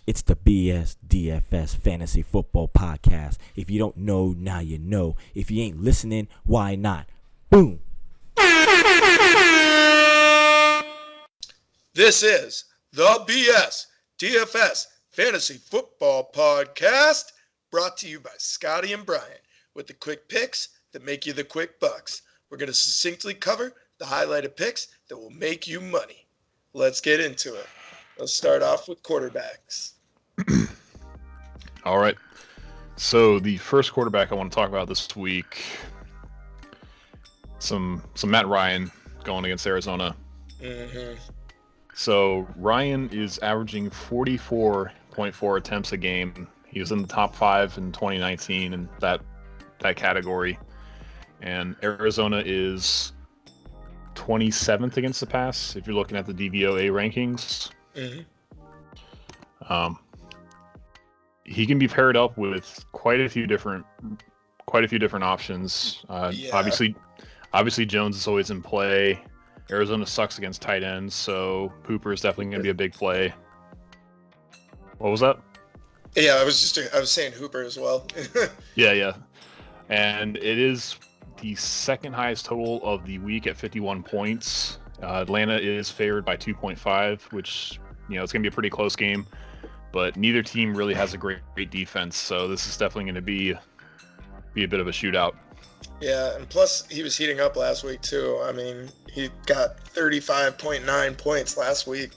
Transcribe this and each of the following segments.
It's the BSDFS Fantasy Football Podcast. If you don't know, now you know. If you ain't listening, why not? Boom. This is the BSDFS Fantasy Football Podcast, brought to you by Scotty and Brian, with the quick picks that make you the quick bucks. We're going to succinctly cover the highlighted picks that will make you money. Let's get into it. Let's start off with quarterbacks. All right. So the first quarterback I want to talk about this week, some Matt Ryan going against Arizona. Mm-hmm. So Ryan is averaging 44.4 attempts a game. He was in the top 5 in 2019 in that category. And Arizona is 27th against the pass if you're looking at the DVOA rankings. Mm-hmm. He can be paired up with quite a few different options. Obviously Jones is always in play. Arizona sucks against tight ends, so Hooper is definitely going to be a big play. What was that? Yeah, I was saying Hooper as well. Yeah. And it is the second highest total of the week at 51 points. Atlanta is favored by 2.5, which, it's going to be a pretty close game. But neither team really has a great defense, so this is definitely going to be a bit of a shootout. Yeah, and plus he was heating up last week too. I mean, he got 35.9 points last week,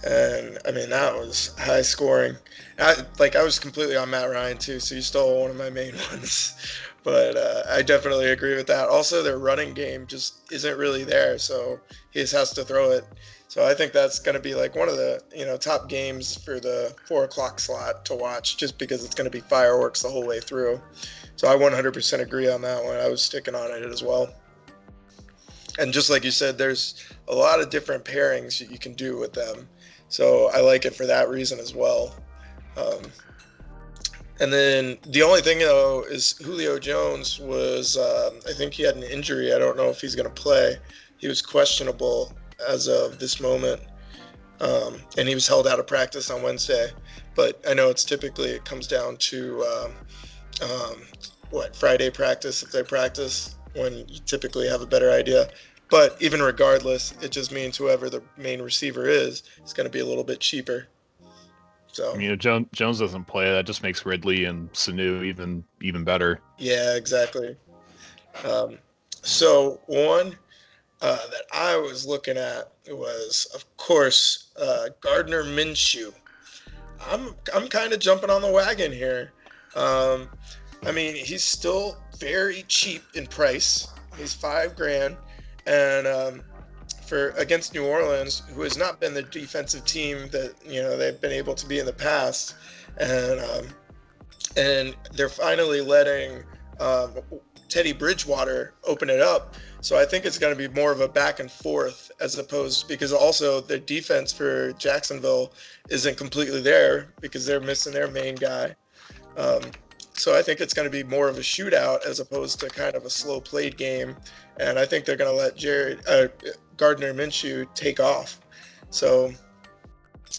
and I mean that was high scoring. I was completely on Matt Ryan too, so you stole one of my main ones. But I definitely agree with that. Also, their running game just isn't really there, so he just has to throw it. So I think that's going to be like one of the top games for the 4 o'clock slot to watch, just because it's going to be fireworks the whole way through. So I 100% agree on that one. I was sticking on it as well. And just like you said, there's a lot of different pairings that you can do with them. So I like it for that reason as well. And then the only thing, is Julio Jones was, I think he had an injury. I don't know if he's going to play. He was questionable as of this moment. And he was held out of practice on Wednesday. But I know it comes down to, Friday practice, if they practice, when you typically have a better idea. But even regardless, it just means whoever the main receiver is going to be a little bit cheaper. So Jones doesn't play. That just makes Ridley and Sanu even better. Yeah, exactly. So one that I was looking at was, of course, Gardner Minshew. I'm kind of jumping on the wagon here. I mean, he's still very cheap in price. He's $5,000, and for against New Orleans, who has not been the defensive team that they've been able to be in the past, and they're finally letting Teddy Bridgewater open it up. So I think it's going to be more of a back and forth, as opposed, because also the defense for Jacksonville isn't completely there because they're missing their main guy. So I think it's going to be more of a shootout as opposed to kind of a slow played game. And I think they're going to let Gardner Minshew take off. So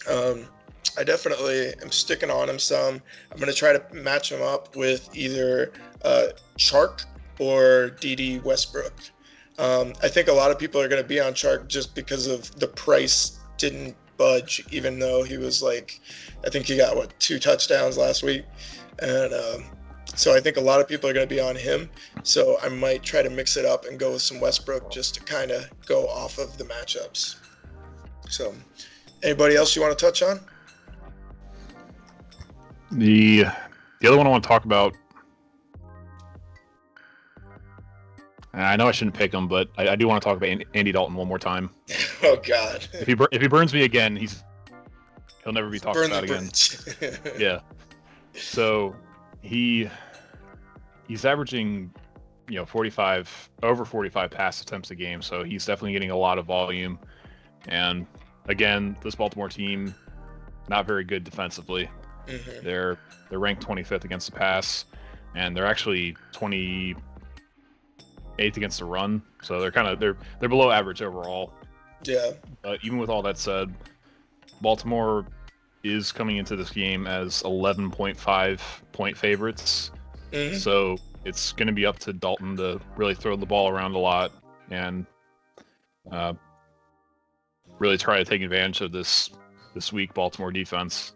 I definitely am sticking on him some. I'm going to try to match him up with either Chark or D.D. Westbrook. I think a lot of people are going to be on Chark just because of the price didn't budge, even though he was I think he got 2 touchdowns last week. And so I think a lot of people are going to be on him. So I might try to mix it up and go with some Westbrook just to kind of go off of the matchups. So anybody else you want to touch on? The other one I want to talk about, I know I shouldn't pick him, but I do want to talk about Andy Dalton one more time. Oh God! If he burns me again, he'll never be talked about again. Yeah. So he's averaging, over 45 pass attempts a game. So he's definitely getting a lot of volume. And again, this Baltimore team, not very good defensively. Mm-hmm. They're ranked 25th against the pass, and they're actually 28th against the run. So they're below average overall. Yeah. But even with all that said, Baltimore is coming into this game as 11.5 point favorites. Mm-hmm. So it's going to be up to Dalton to really throw the ball around a lot and really try to take advantage of this weak Baltimore defense.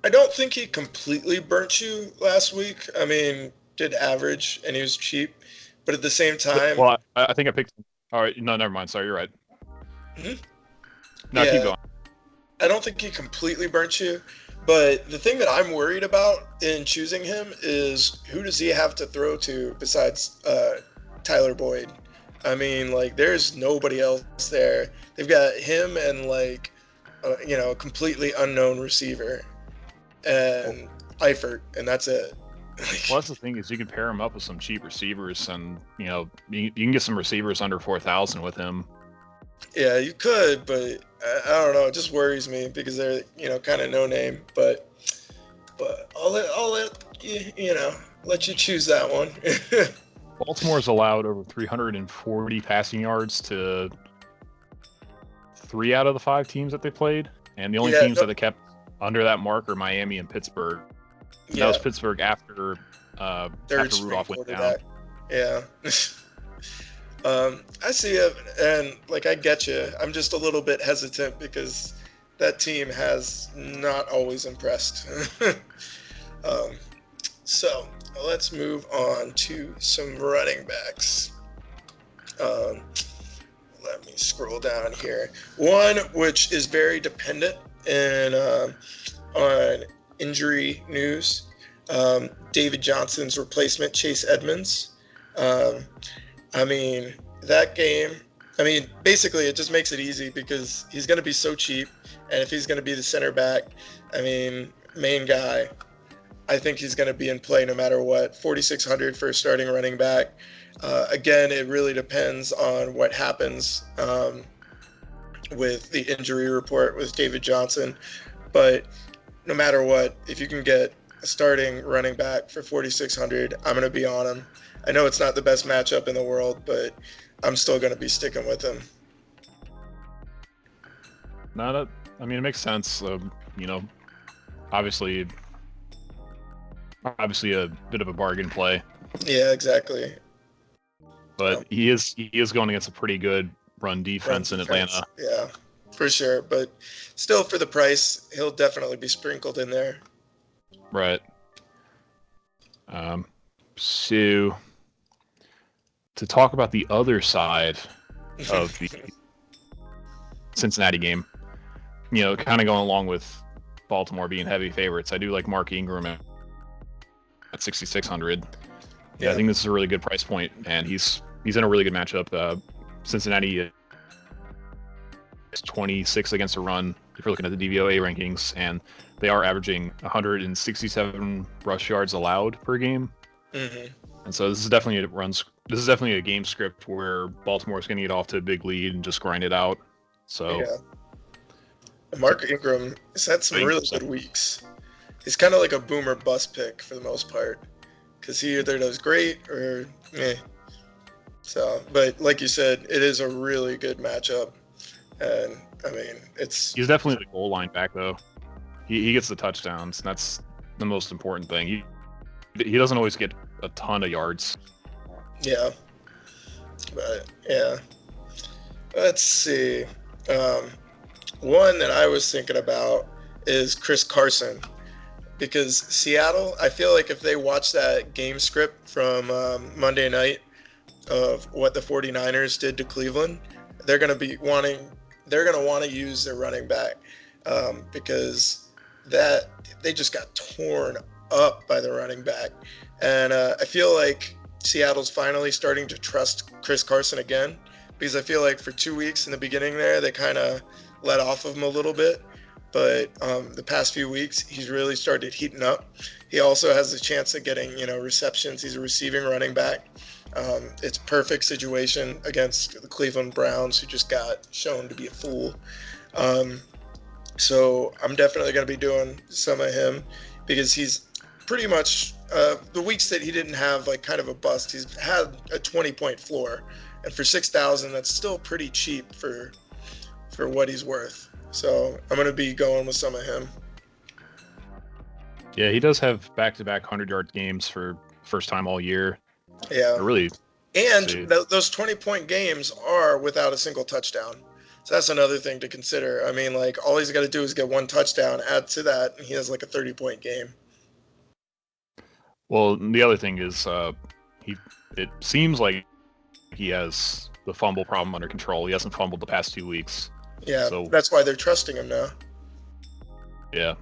I don't think he completely burnt you last week. I mean, did average and he was cheap, but at the same time. Well, I think I picked. All right, no, never mind. Sorry, you're right. Mm-hmm. No, yeah, keep going. I don't think he completely burnt you, but the thing that I'm worried about in choosing him is who does he have to throw to besides Tyler Boyd? I mean, like, there's nobody else there. They've got him and, like, a completely unknown receiver and Eifert, and that's it. Well, that's the thing is you can pair him up with some cheap receivers, and you can get some receivers under 4,000 with him. Yeah, you could, but I don't know. It just worries me because they're kind of no name. But I'll let let you choose that one. Baltimore's allowed over 340 passing yards to 3 out of the 5 teams that they played, and the only teams that they kept under that mark are Miami and Pittsburgh. And that was Pittsburgh after Rudolph went down. Yeah. I see it, and I get you. I'm just a little bit hesitant because that team has not always impressed. So let's move on to some running backs. Let me scroll down here. One which is very dependent on injury news. David Johnson's replacement, Chase Edmonds. I mean, that game, basically it just makes it easy because he's going to be so cheap. And if he's going to be the center back, main guy, I think he's going to be in play no matter what. 4,600 for a starting running back. Again, it really depends on what happens with the injury report with David Johnson. But no matter what, if you can get a starting running back for 4,600, I'm going to be on him. I know it's not the best matchup in the world, but I'm still going to be sticking with him. No, it makes sense. Obviously a bit of a bargain play. Yeah, exactly. But he is going against a pretty good run defense in Atlanta. Yeah, for sure. But still, for the price, he'll definitely be sprinkled in there. Right. So to talk about the other side of the Cincinnati game, kind of going along with Baltimore being heavy favorites, I do like Mark Ingram at 6,600. Yeah, I think this is a really good price point, and he's in a really good matchup. Cincinnati is 26 against the run if you're looking at the DVOA rankings, and they are averaging 167 rush yards allowed per game. Mm-hmm. And so this is definitely a game script where Baltimore is going to get off to a big lead and just grind it out. So Mark Ingram has had some really good weeks. He's kind of like a boomer bust pick for the most part because he either does great or meh. So, but like you said, it is a really good matchup, and he's definitely the goal line back though. He gets the touchdowns, and that's the most important thing. He doesn't always get a ton of yards. Yeah, but yeah. Let's see. One that I was thinking about is Chris Carson, because Seattle, I feel like if they watch that game script from Monday night of what the 49ers did to Cleveland, they're going to want to use their running back because they just got torn up by the running back. And I feel like Seattle's finally starting to trust Chris Carson again, because I feel like for 2 weeks in the beginning there, they kind of let off of him a little bit. But the past few weeks, he's really started heating up. He also has a chance of getting, receptions. He's a receiving running back. It's a perfect situation against the Cleveland Browns, who just got shown to be a fool. So I'm definitely going to be doing some of him because he's pretty much the weeks that he didn't have kind of a bust, he's had a 20-point floor. And for 6,000, that's still pretty cheap for what he's worth. So I'm going to be going with some of him. Yeah, he does have back-to-back 100-yard games for first time all year. Yeah. Really. And those 20-point games are without a single touchdown. So that's another thing to consider. I mean, like, all he's got to do is get one touchdown, add to that, and he has like a 30-point game. Well, the other thing is, it seems like he has the fumble problem under control. He hasn't fumbled the past 2 weeks. Yeah, so that's why they're trusting him now. Yeah.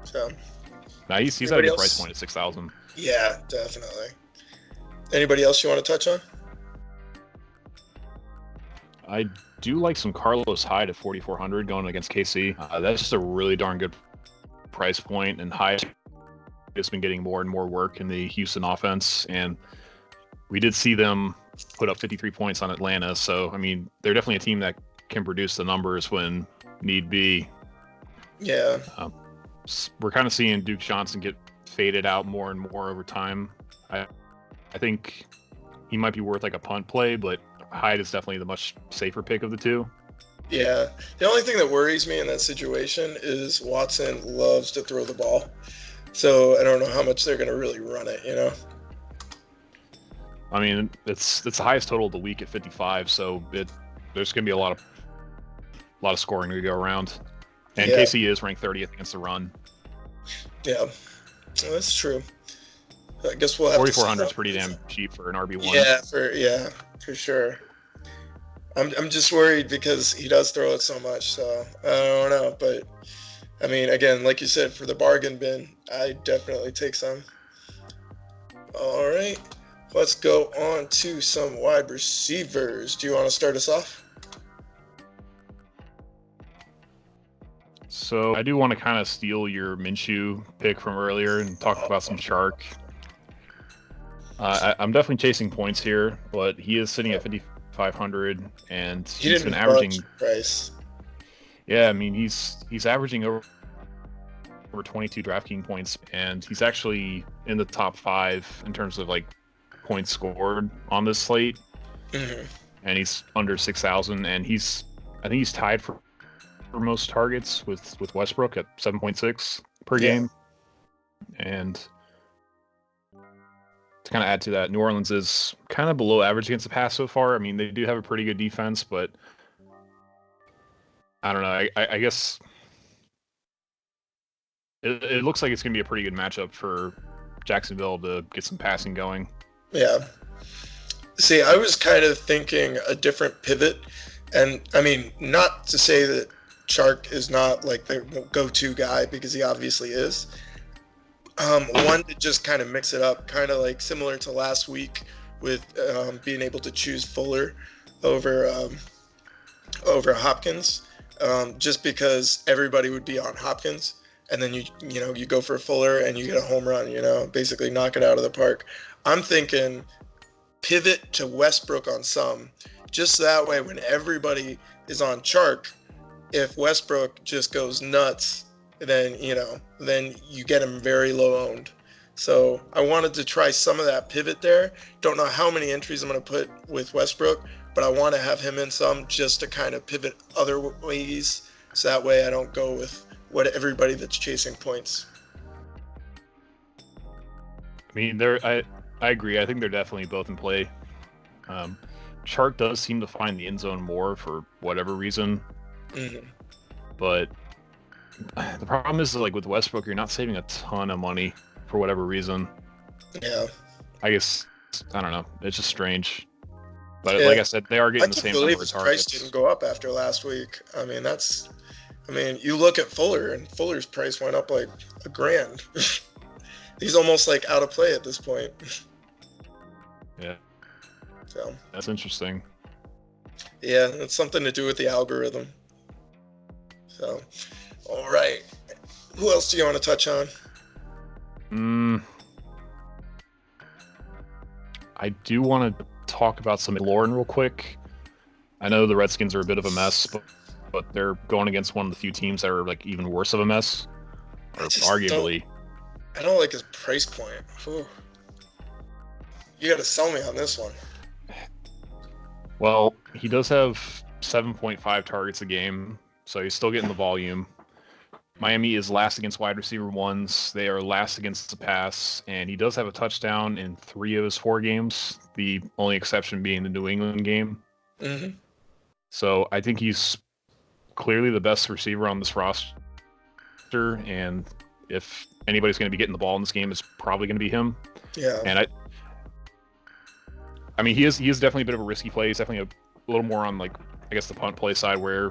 So. Now he's at a good price point at 6,000. Yeah, definitely. Anybody else you want to touch on? I do like some Carlos Hyde at 4,400 going against KC. That's just a really darn good price point, and Hyde has been getting more and more work in the Houston offense, and we did see them put up 53 points on Atlanta. So, I mean, they're definitely a team that can produce the numbers when need be. Yeah. We're kind of seeing Duke Johnson get faded out more and more over time. I think he might be worth like a punt play, but Hyde is definitely the much safer pick of the two. Yeah. The only thing that worries me in that situation is Watson loves to throw the ball. So I don't know how much they're going to really run it, you know? I mean, it's the highest total of the week at 55, so there's going to be a lot of scoring to go around. And yeah. KC is ranked 30th against the run. Yeah, well, that's true. I guess we'll have 4,400 is pretty damn cheap for an RB1. Yeah, for sure. I'm just worried because he does throw it so much, so I don't know. But I mean, again, like you said, for the bargain bin, I definitely take some. All right, let's go on to some wide receivers. Do you want to start us off? So I do want to kind of steal your Minshew pick from earlier and talk about some Chark. I'm definitely chasing points here, but he is sitting at 5,500, and he's been averaging. Price. Yeah, I mean he's averaging over 22 DraftKings points, and he's actually in the top 5 in terms of like points scored on this slate. Mm-hmm. And he's under 6,000, and I think he's tied for most targets with Westbrook at 7.6 per game. And to kind of add to that, New Orleans is kind of below average against the pass so far. I mean, they do have a pretty good defense, but I don't know. I guess it looks like it's going to be a pretty good matchup for Jacksonville to get some passing going. Yeah. See, I was kind of thinking a different pivot. And, I mean, not to say that Chark is not like the go-to guy, because he obviously is. One to just kind of mix it up, kind of like similar to last week with being able to choose Fuller over Hopkins, just because everybody would be on Hopkins, and then you go for Fuller and you get a home run, basically knock it out of the park. I'm thinking pivot to Westbrook on some, just that way when everybody is on Chark, if Westbrook just goes nuts, then you get him very low owned. So I wanted to try some of that pivot there. Don't know how many entries I'm going to put with Westbrook, but I want to have him in some just to kind of pivot other ways, so that way I don't go with everybody that's chasing points. I mean, I agree. I think they're definitely both in play. Chark does seem to find the end zone more for whatever reason. Mm-hmm. But the problem is, like, with Westbrook, you're not saving a ton of money for whatever reason. Yeah. I guess, I don't know. It's just strange. But like I said, they are getting the same number of targets. Price didn't go up after last week. I mean, you look at Fuller, and Fuller's price went up like $1,000. He's almost like out of play at this point. Yeah. So. That's interesting. Yeah, it's something to do with the algorithm. So, all right. Who else do you want to touch on? I do want to talk about some McLaurin real quick. I know the Redskins are a bit of a mess, but they're going against one of the few teams that are like even worse of a mess, or arguably. I don't like his price point. Whew. You got to sell me on this one. Well, he does have 7.5 targets a game, so he's still getting the volume. Miami is last against wide receiver ones. They are last against the pass, and he does have a touchdown in 3 of his 4 games. The only exception being the New England game. Mm-hmm. So I think he's clearly the best receiver on this roster, and if anybody's going to be getting the ball in this game, it's probably going to be him. Yeah. And I mean, he is definitely a bit of a risky play. He's definitely a little more on, like, I guess, the punt play side, where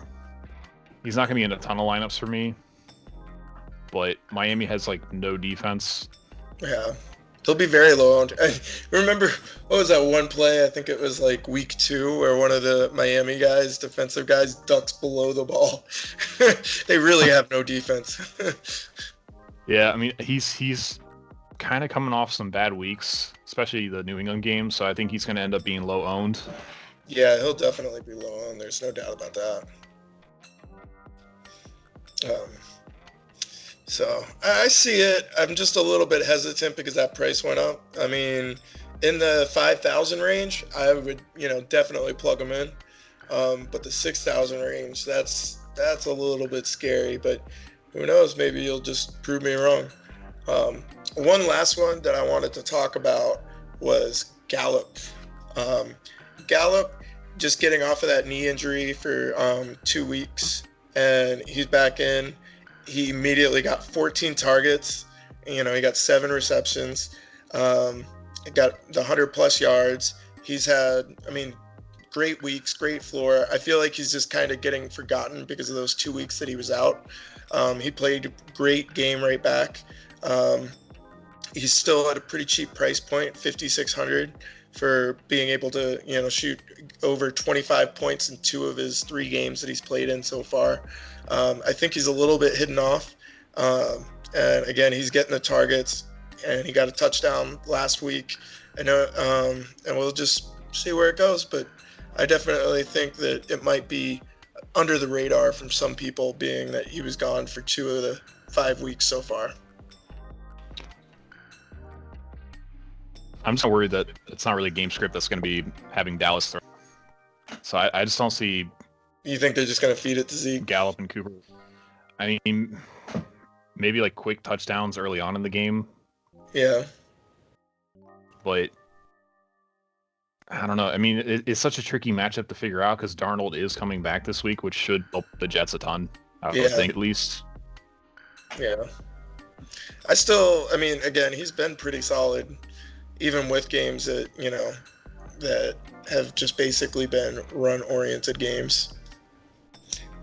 he's not going to be in a ton of lineups for me. But Miami has, like, no defense. Yeah. They'll be very low owned. I remember, what was that one play? I think it was like week 2 where one of the Miami guys, defensive guys, ducks below the ball. They really have no defense. Yeah, I mean, he's kind of coming off some bad weeks, especially the New England game, so I think he's going to end up being low owned. Yeah, he'll definitely be low owned. There's no doubt about that. So I see it. I'm just a little bit hesitant because that price went up. I mean, in the 5,000 range, I would, definitely plug him in. But the 6,000 range, that's a little bit scary. But who knows? Maybe you'll just prove me wrong. One last one that I wanted to talk about was Gallup. Gallup just getting off of that knee injury for 2 weeks, and he's back in. He immediately got 14 targets. He got 7 receptions. He got the 100-plus yards. He's had, great weeks, great floor. I feel like he's just kind of getting forgotten because of those 2 weeks that he was out. He played a great game right back. He's still at a pretty cheap price point, $5,600, for being able to, shoot over 25 points in 2 of his 3 games that he's played in so far. I think he's a little bit hidden off. And again, he's getting the targets, and he got a touchdown last week. I know, and we'll just see where it goes. But I definitely think that it might be under the radar from some people, being that he was gone for 2 of the 5 weeks so far. I'm just worried that it's not really a game script that's going to be having Dallas throw. So I just don't see. You think they're just going to feed it to Zeke? Gallup and Cooper. I mean, maybe like quick touchdowns early on in the game. Yeah. But I don't know. I mean, it's such a tricky matchup to figure out because Darnold is coming back this week, which should help the Jets a ton. I would think, at least. Yeah. Again, he's been pretty solid, even with games that, that have just basically been run-oriented games.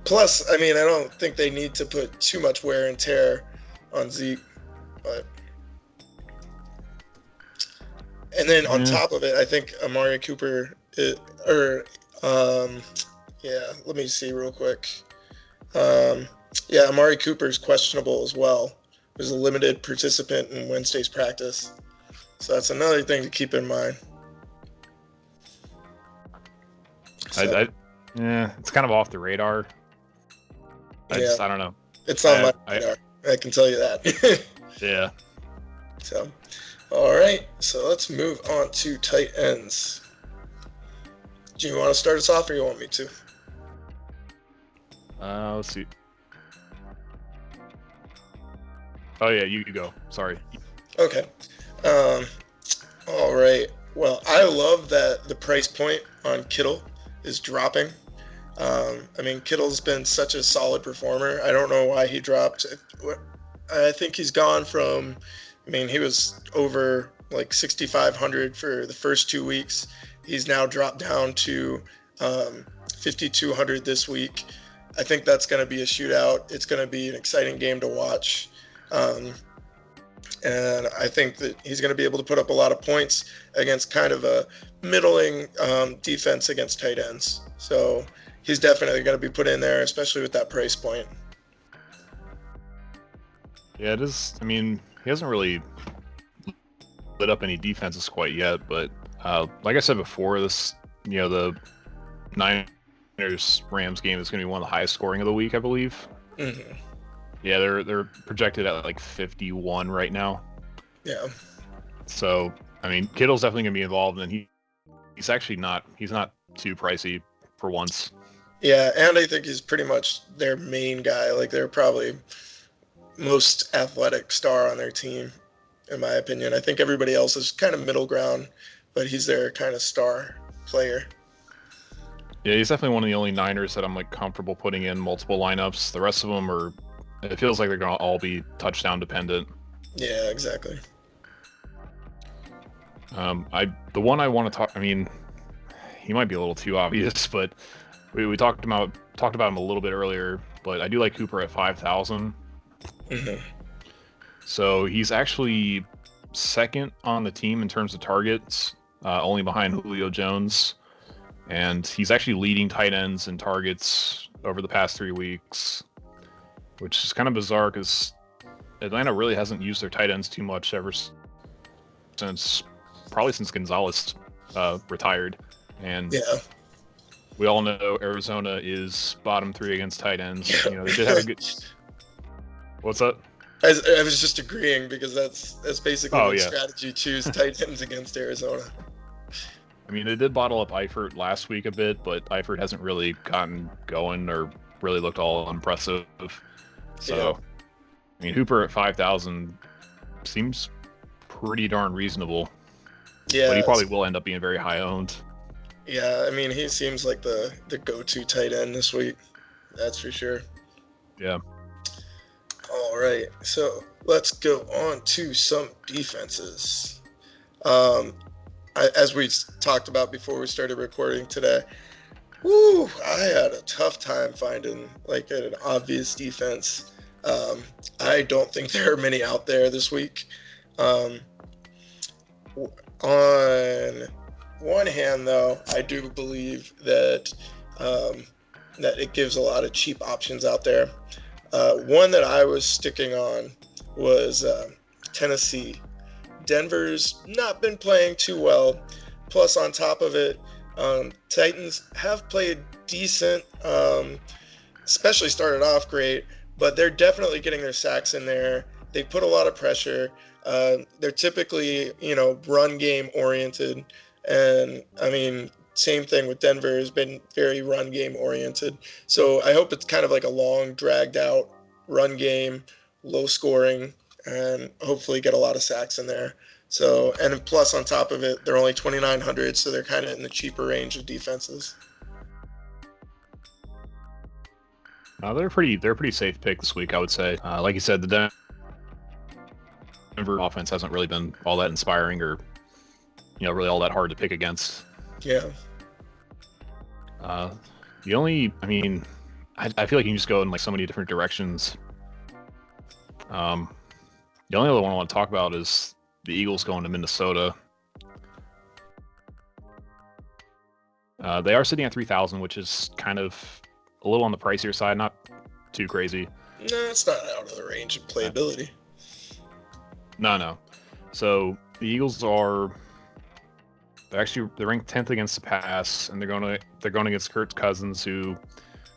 Plus, I don't think they need to put too much wear and tear on Zeke. And then on top of it, I think Amari Cooper, let me see real quick. Amari Cooper's questionable as well. He was a limited participant in Wednesday's practice. So that's another thing to keep in mind. So, it's kind of off the radar. I don't know. It's on my radar. I can tell you that. Yeah. So, all right. So let's move on to tight ends. Do you want to start us off, or you want me to? Let's see. Oh yeah, you go. Sorry. Okay. All right. Well, I love that the price point on Kittle is dropping. Kittle's been such a solid performer. I don't know why he dropped. I think he's gone from, he was over like 6,500 for the first 2 weeks. He's now dropped down to 5,200 this week. I think that's going to be a shootout. It's going to be an exciting game to watch. And I think that he's going to be able to put up a lot of points against kind of a middling defense against tight ends. So he's definitely going to be put in there, especially with that price point. Yeah, it is. He hasn't really lit up any defenses quite yet, but like I said before, the Niners-Rams game is going to be one of the highest scoring of the week, I believe. Mm-hmm. Yeah, they're projected at like 51 right now. Yeah. So, Kittle's definitely going to be involved, and he's actually not too pricey for once. Yeah, and I think he's pretty much their main guy. Like, they're probably most athletic star on their team, in my opinion. I think everybody else is kind of middle ground, but he's their kind of star player. Yeah, he's definitely one of the only Niners that I'm like comfortable putting in multiple lineups. The rest of them are, it feels like they're going to all be touchdown dependent. Yeah, exactly. The one I want to talk, I mean, he might be a little too obvious, but we talked about him a little bit earlier, but I do like Cooper at 5,000. Mm-hmm. So he's actually second on the team in terms of targets, only behind Julio Jones. And he's actually leading tight ends in targets over the past 3 weeks, which is kind of bizarre because Atlanta really hasn't used their tight ends too much ever since Gonzalez retired. And yeah, we all know Arizona is bottom 3 against tight ends. They did have a good. What's up? I was just agreeing because that's basically the strategy. Choose tight ends against Arizona. I mean, they did bottle up Eifert last week a bit, but Eifert hasn't really gotten going or really looked all impressive. So, I mean, Hooper at 5,000 seems pretty darn reasonable. Yeah, but he probably will end up being very high owned. Yeah, I mean, he seems like the go-to tight end this week. That's for sure. Yeah. All right, so let's go on to some defenses. As we talked about before we started recording today, I had a tough time finding like an obvious defense. I don't think there are many out there this week. On one hand, though, I do believe that that it gives a lot of cheap options out there. One that I was sticking on was Tennessee. Denver's not been playing too well. Plus, on top of it, Titans have played decent, especially started off great, but they're definitely getting their sacks in there. They put a lot of pressure. They're typically, run game oriented. And I mean, same thing with Denver, has been very run game oriented. So I hope it's kind of like a long, dragged out run game, low scoring, and hopefully get a lot of sacks in there. So, and plus on top of it, they're only 2,900, so they're kind of in the cheaper range of defenses. They're a pretty safe pick this week, I would say. Like you said, the Denver offense hasn't really been all that inspiring or, really all that hard to pick against. Yeah. I feel like you can just go in like so many different directions. The only other one I want to talk about is the Eagles going to Minnesota. They are sitting at 3,000, which is kind of a little on the pricier side, not too crazy. No, it's not out of the range of playability. No. So the Eagles they're ranked 10th against the pass, and they're going against Kirk Cousins, who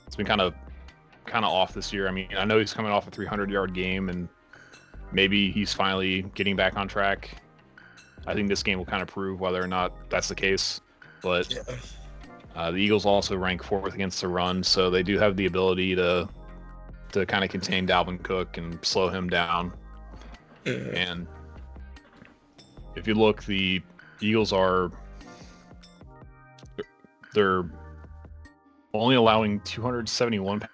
it's been kind of off this year. I mean, I know he's coming off a 300-yard game, and maybe he's finally getting back on track. I think this game will kind of prove whether or not that's the case. But the Eagles also rank 4th against the run, so they do have the ability to kind of contain Dalvin Cook and slow him down. Mm-hmm. And if you look, the Eagles they're only allowing 271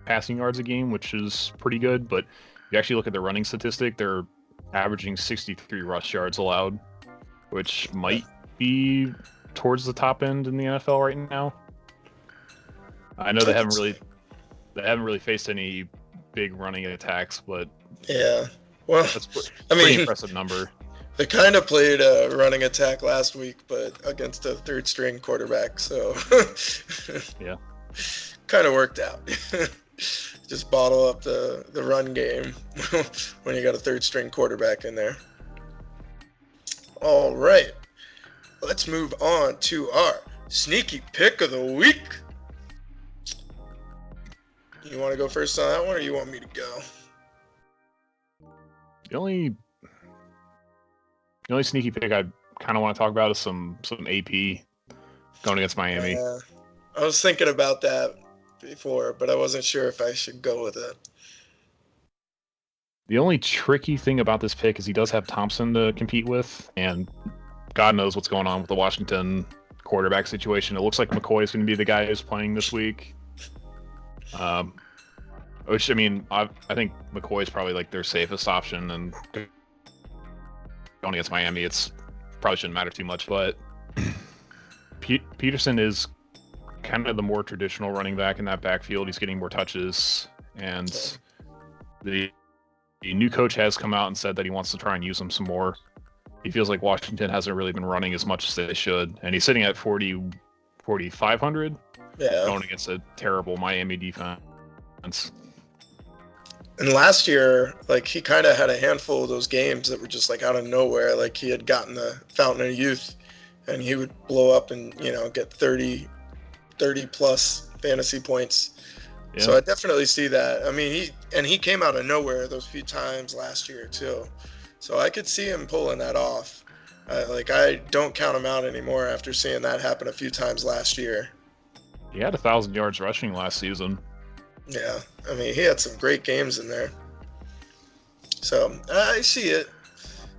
passing yards a game, which is pretty good. But if you actually look at their running statistic, they're averaging 63 rush yards allowed, which might be towards the top end in the NFL right now. I know they haven't really faced any big running attacks, but yeah, well, that's pretty impressive number. They kind of played a running attack last week, but against a third-string quarterback, so yeah, kind of worked out. Just bottle up the run game when you got a third-string quarterback in there. All right, let's move on to our sneaky pick of the week. You want to go first on that one, or you want me to go? The only sneaky pick I kind of want to talk about is some AP going against Miami. I was thinking about that before, but I wasn't sure if I should go with it. The only tricky thing about this pick is he does have Thompson to compete with, and God knows what's going on with the Washington quarterback situation. It looks like McCoy is going to be the guy who's playing this week. Which, I mean, I think McCoy is probably like their safest option, and going against Miami, it's probably shouldn't matter too much. But Peterson is kind of the more traditional running back in that backfield. He's getting more touches, and the new coach has come out and said that he wants to try and use him some more. He feels like Washington hasn't really been running as much as they should, and he's sitting at 4,500, going against a terrible Miami defense. And last year, like, he kind of had a handful of those games that were just like out of nowhere. Like, he had gotten the Fountain of Youth, and he would blow up and, you know, get 30 plus fantasy points. Yeah. So I definitely see that. I mean, he came out of nowhere those few times last year too. So I could see him pulling that off. I don't count him out anymore after seeing that happen a few times last year. He had 1,000 yards rushing last season. Yeah, I mean, he had some great games in there. So I see it.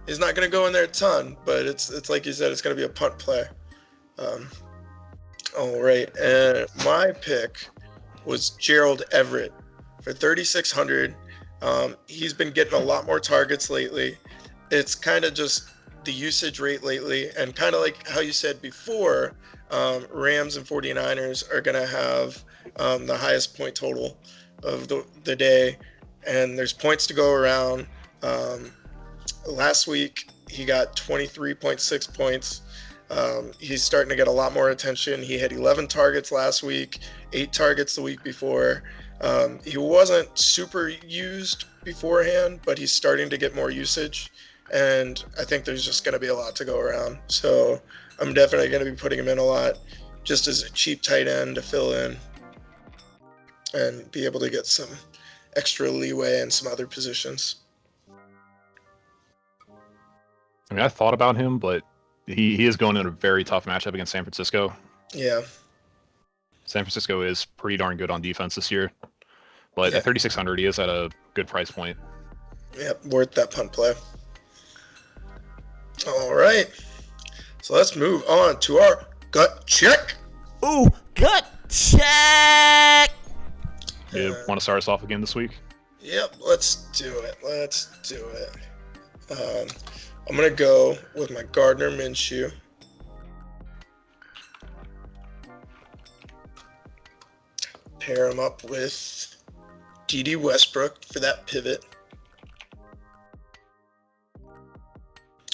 He's not going to go in there a ton, but it's like you said, it's going to be a punt play. All right, and my pick was Gerald Everett for 3,600. He's been getting a lot more targets lately. It's kind of just the usage rate lately, and kind of like how you said before, Rams and 49ers are going to have the highest point total of the day, and there's points to go around. Last week, he got 23.6 points. He's starting to get a lot more attention. He had 11 targets last week, 8 targets the week before. He wasn't super used beforehand, but he's starting to get more usage, and I think there's just going to be a lot to go around. So I'm definitely going to be putting him in a lot just as a cheap tight end to fill in and be able to get some extra leeway in some other positions. I mean, I thought about him, but he is going in a very tough matchup against San Francisco. Yeah. San Francisco is pretty darn good on defense this year. But at 3,600, he is at a good price point. Yep, worth that punt play. All right. So let's move on to our gut check. Ooh, gut check! You want to start us off again this week? Yep, let's do it. I'm going to go with my Gardner Minshew. Pair him up with D.D. Westbrook for that pivot.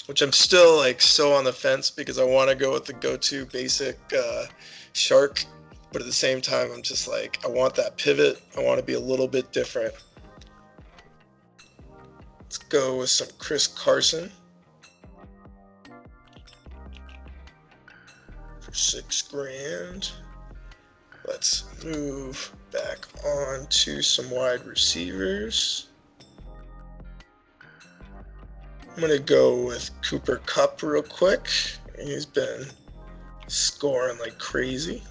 Which I'm still so on the fence because I want to go with the go-to basic shark. But at the same time, I'm just I want that pivot. I want to be a little bit different. Let's go with some Chris Carson. For $6,000. Let's move back on to some wide receivers. I'm going to go with Cooper Kupp real quick. He's been scoring like crazy.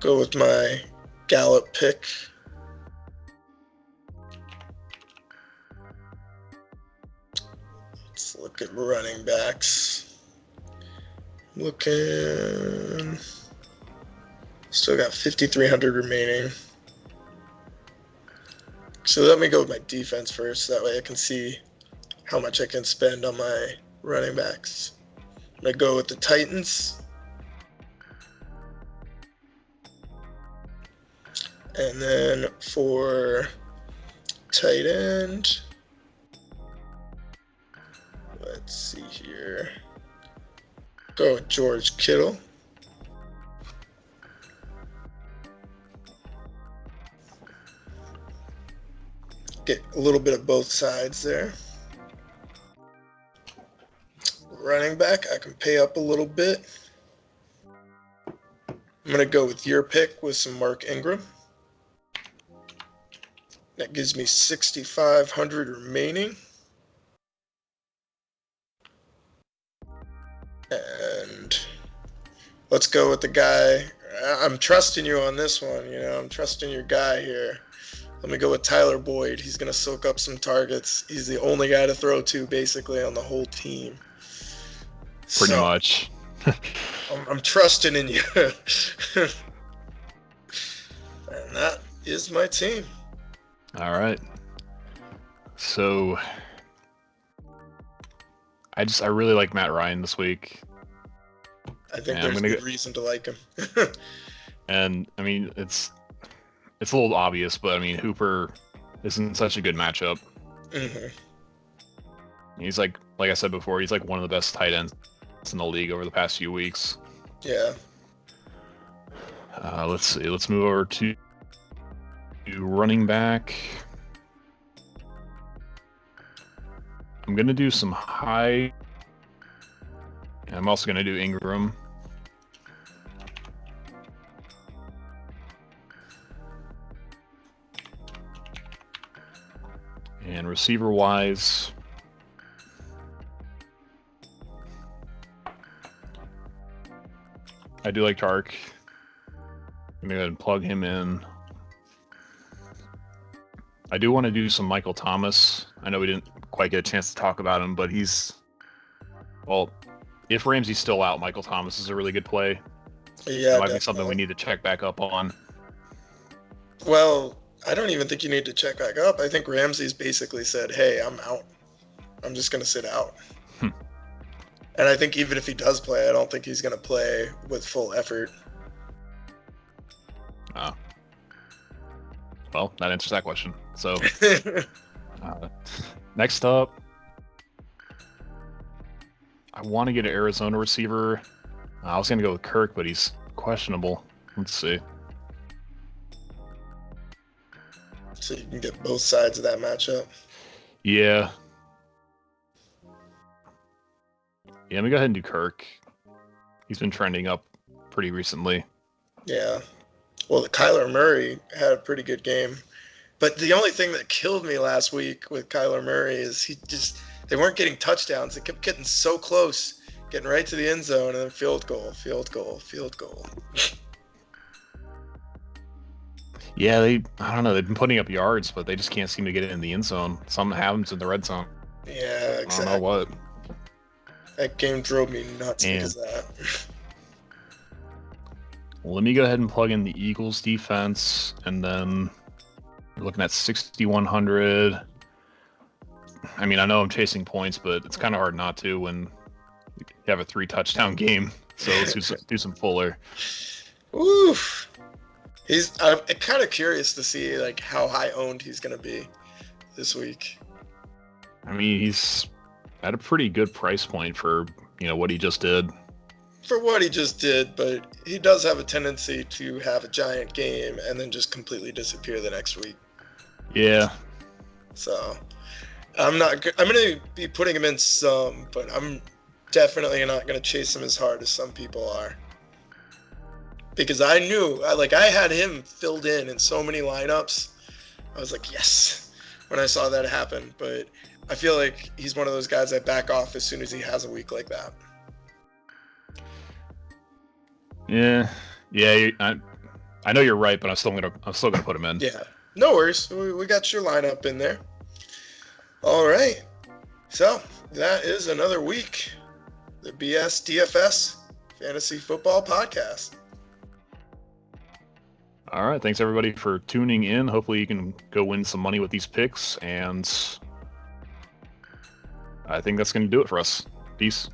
Go with my Gallup pick. Let's look at running backs. Looking. Still got 5,300 remaining. So let me go with my defense first. That way I can see how much I can spend on my running backs. I'm going to go with the Titans. And then for tight end, let's see here. Go with George Kittle. Get a little bit of both sides there. Running back, I can pay up a little bit. I'm going to go with your pick with some Mark Ingram. That gives me 6,500 remaining. And let's go with the guy I'm trusting you on this one. I'm trusting your guy here. Let me go with Tyler Boyd. He's going to soak up some targets. He's the only guy to throw to, basically, on the whole team. Pretty much. I'm trusting in you. And that is my team. All right. So I really like Matt Ryan this week. I think there's good reason to like him. And I mean, it's a little obvious, but I mean, Hooper isn't such a good matchup. Mm-hmm. He's like I said before, he's like one of the best tight ends in the league over the past few weeks. Yeah. Let's see. Let's move over to running back. I'm gonna do some high. And I'm also gonna do Ingram. And receiver-wise, I do like Tark. I'm gonna go ahead and plug him in. I do want to do some Michael Thomas. I know we didn't quite get a chance to talk about him, but if Ramsey's still out, Michael Thomas is a really good play. Yeah, that might be something we need to check back up on. Well, I don't even think you need to check back up. I think Ramsey's basically said, hey, I'm out. I'm just going to sit out. And I think even if he does play, I don't think he's going to play with full effort. Well, that answers that question. So, next up, I want to get an Arizona receiver. I was going to go with Kirk, but he's questionable. Let's see. So you can get both sides of that matchup. Yeah. Yeah, let me go ahead and do Kirk. He's been trending up pretty recently. Yeah. Well, Kyler Murray had a pretty good game. But the only thing that killed me last week with Kyler Murray is they weren't getting touchdowns. They kept getting so close, getting right to the end zone, and then field goal. Yeah, I don't know, they've been putting up yards, but they just can't seem to get it in the end zone. Something happens in the red zone. Yeah, exactly. I don't know what. That game drove me nuts because of that. Let me go ahead and plug in the Eagles defense, and then we're looking at 6,100. I mean, I know I'm chasing points, but it's kind of hard not to when you have a 3-touchdown game. So let's do some Fuller. Oof. I'm kind of curious to see like how high owned he's going to be this week. I mean, he's at a pretty good price point for, what he just did. For what he just did, but he does have a tendency to have a giant game and then just completely disappear the next week. Yeah. So I'm going to be putting him in some, but I'm definitely not going to chase him as hard as some people are. Because I knew, I had him filled in so many lineups. I was like, yes, when I saw that happen. But I feel like he's one of those guys I back off as soon as he has a week like that. Yeah. I know you're right, but I'm still gonna put him in. Yeah, no worries. We got your lineup in there. All right. So that is another week. The BSDFS Fantasy Football Podcast. All right. Thanks, everybody, for tuning in. Hopefully you can go win some money with these picks. And I think that's going to do it for us. Peace.